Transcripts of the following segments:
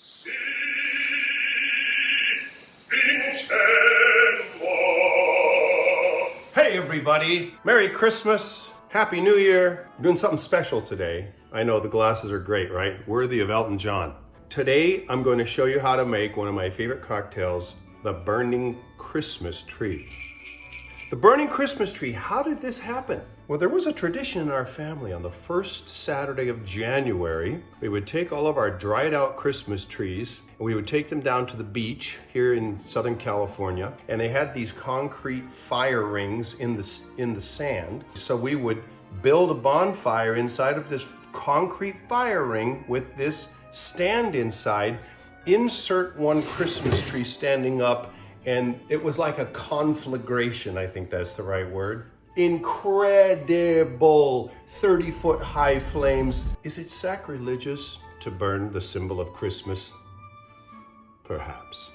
Hey everybody, Merry Christmas, Happy New Year. We're doing something special today. I know the glasses are great, right? Worthy of Elton John. Today I'm going to show you how to make one of my favorite cocktails, the Burning Christmas Tree. The Burning Christmas Tree, how did this happen? Well, there was a tradition in our family on the first Saturday of January. We would take all of our dried out Christmas trees and we would take them down to the beach here in Southern California. And they had these concrete fire rings in the sand. So we would build a bonfire inside of this concrete fire ring with this stand inside, insert one Christmas tree standing up, and it was like a conflagration, I think that's the right word. Incredible 30-foot high flames. Is it sacrilegious to burn the symbol of Christmas? Perhaps.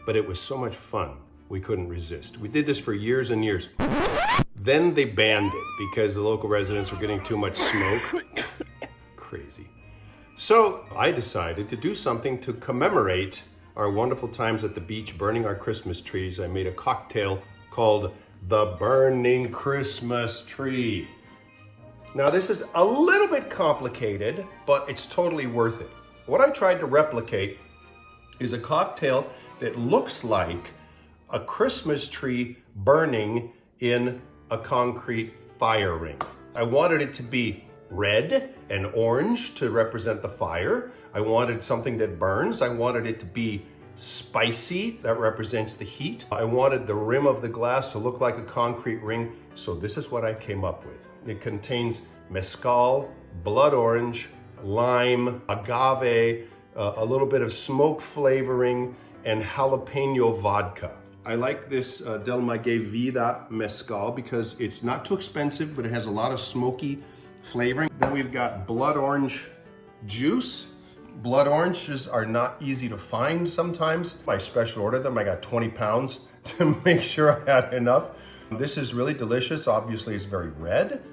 But it was so much fun, we couldn't resist. We did this for years and years. Then they banned it because the local residents were getting too much smoke. Crazy. So I decided to do something to commemorate our wonderful times at the beach burning our Christmas trees. I made a cocktail called the Burning Christmas Tree. Now this is a little bit complicated, but it's totally worth it. What I tried to replicate is a cocktail that looks like a Christmas tree burning in a concrete fire ring. I wanted it to be red and orange to represent the fire. I wanted something that burns. I wanted it to be spicy, that represents the heat. I wanted the rim of the glass to look like a concrete ring, so this is what I came up with. It contains mezcal, blood orange, lime, agave, a little bit of smoke flavoring, and Jalapeño Vodka. I like this Del Maguay VIDA Mezcal because it's not too expensive, but it has a lot of smoky flavoring. Then we've got blood orange juice. Blood oranges are not easy to find sometimes. I special ordered them. I got 20 pounds to make sure I had enough. This is really delicious. Obviously it's very red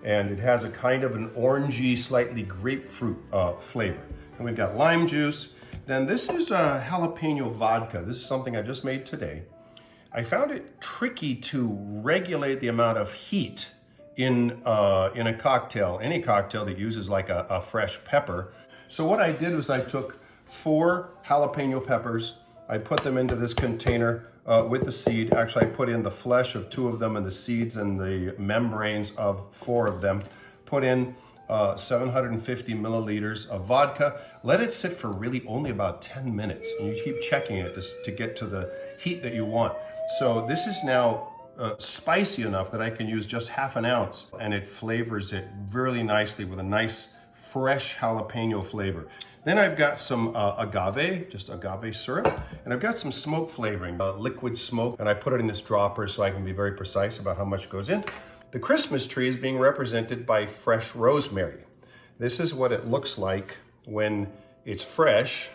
and it has a kind of an orangey, slightly grapefruit flavor. And we've got lime juice. Then this is a Jalapeño Vodka. This is something I just made today. I found it tricky to regulate the amount of heat in a cocktail, any cocktail that uses like a fresh pepper. So what I did was I took 4 jalapeno peppers, I put them into this container with the seed. Actually, I put in the flesh of 2 of them and the seeds and the membranes of 4 of them. Put in 750 milliliters of vodka. Let it sit for really only about 10 minutes. And you keep checking it to get to the heat that you want. So this is now spicy enough that I can use just half an ounce, and it flavors it really nicely with a nice fresh jalapeno flavor. Then I've got some agave, just agave syrup, and I've got some smoke flavoring, liquid smoke, and I put it in this dropper so I can be very precise about how much goes in. The Christmas tree is being represented by fresh rosemary. This is what it looks like when it's fresh,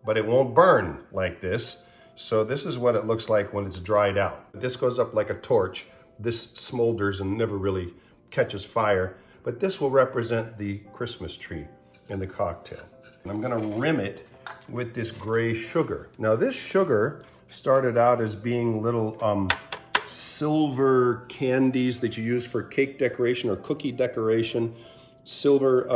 but it won't burn like this. So this is what it looks like when it's dried out. This goes up like a torch. This smolders and never really catches fire, but this will represent the Christmas tree in the cocktail. And I'm gonna rim it with this gray sugar. Now this sugar started out as being little silver candies that you use for cake decoration or cookie decoration. Silver,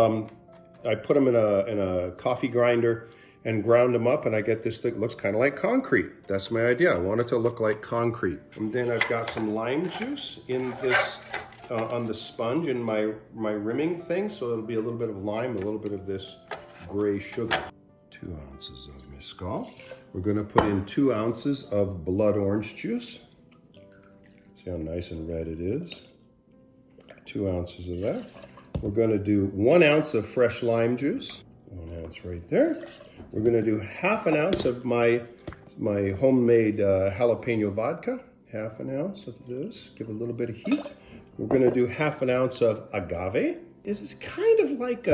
I put them in a coffee grinder and ground them up, and I get this thing that looks kind of like concrete. That's my idea. I want it to look like concrete. And then I've got some lime juice in this, on the sponge in my rimming thing, so it'll be a little bit of lime, a little bit of this gray sugar. 2 ounces of mezcal. We're gonna put in 2 ounces of blood orange juice. See how nice and red it is. 2 ounces of that. We're gonna do 1 ounce of fresh lime juice. 1 ounce right there. We're gonna do half an ounce of my homemade Jalapeño Vodka. Half an ounce of this, give it a little bit of heat. We're gonna do half an ounce of agave. It's kind of like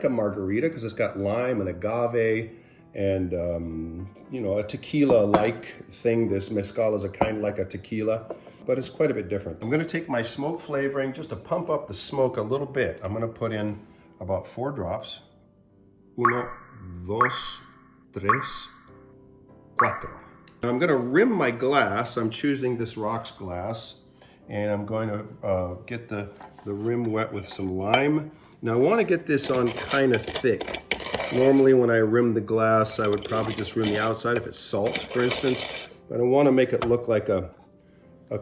a margarita because it's got lime and agave and you know, a tequila-like thing. This mezcal is a kind of like a tequila, but it's quite a bit different. I'm gonna take my smoke flavoring just to pump up the smoke a little bit. I'm gonna put in about 4 drops. 1, dos, tres, cuatro. Now I'm gonna rim my glass. I'm choosing this rocks glass, and I'm going to get the rim wet with some lime. Now I wanna get this on kind of thick. Normally when I rim the glass, I would probably just rim the outside if it's salt, for instance, but I wanna make it look like a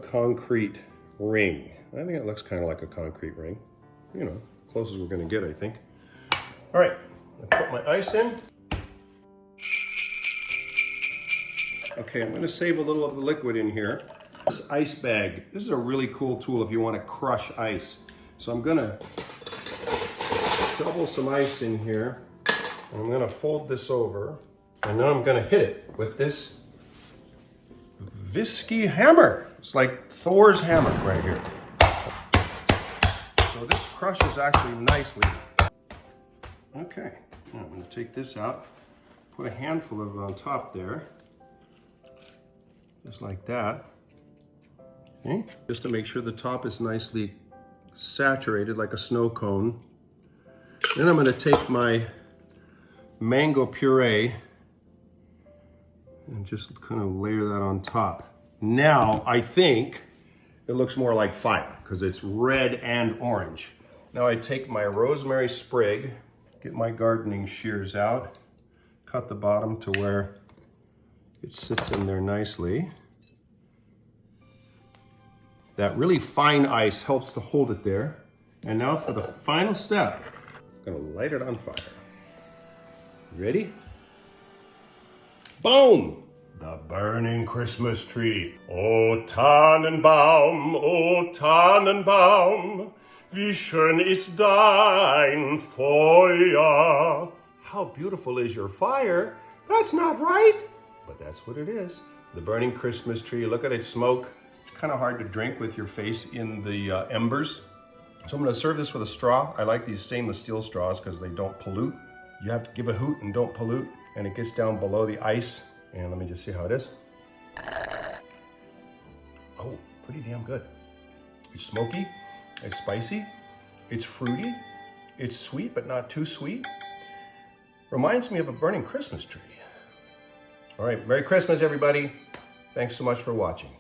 concrete ring. I think it looks kind of like a concrete ring. You know, close as we're gonna get, I think. All right, I put my ice in. Okay, I'm gonna save a little of the liquid in here. This ice bag, this is a really cool tool if you wanna crush ice. So I'm gonna double some ice in here, and I'm gonna fold this over, and then I'm gonna hit it with this Visky hammer. It's like Thor's hammer right here. So this crushes actually nicely. Okay, now I'm going to take this out, put a handful of it on top there, just like that. Okay, just to make sure the top is nicely saturated like a snow cone. Then I'm going to take my mango puree and just kind of layer that on top. Now I think it looks more like fire because it's red and orange. Now I take my Rosemary Sprig, get my gardening shears out, cut the bottom to where it sits in there nicely. That really fine ice helps to hold it there. And now for the final step, I'm gonna light it on fire. Ready? Boom! The burning Christmas tree. O Tannenbaum, O Tannenbaum, wie schön ist dein Feuer. How beautiful is your fire? That's not right, but that's what it is. The burning Christmas tree, look at it smoke. It's kind of hard to drink with your face in the embers. So I'm gonna serve this with a straw. I like these stainless steel straws because they don't pollute. You have to give a hoot and don't pollute, and it gets down below the ice. And let me just see how it is. Oh, pretty damn good. It's smoky, it's spicy, it's fruity, it's sweet but not too sweet. Reminds me of a burning Christmas tree. All right, Merry Christmas everybody. Thanks so much for watching.